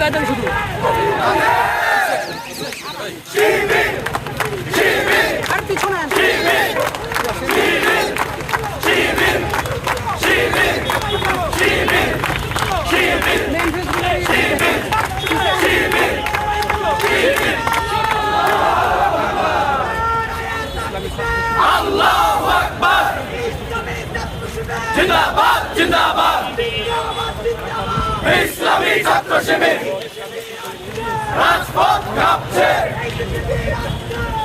দেন শুধু আর পিছনে আল্লাহু আকবার জিন্দাবাদ জিন্দাবাদ ইসলামী ছাত্র শিবির রাজপথ কাঁপছে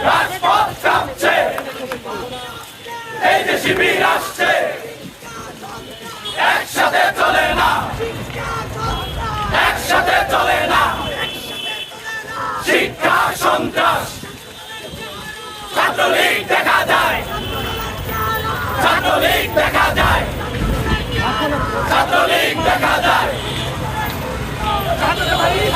রাজপথ কাঁপছে এই যে শিবির আসছে একসাথে চলে না একসাথে চলে না শিক্ষা সন্ত্রাস ছাত্রলীগ দেখা যায় ছাত্রলীগ দেখা যায় ছাত্রলীগ দেখা যায় ছাত্রলীগ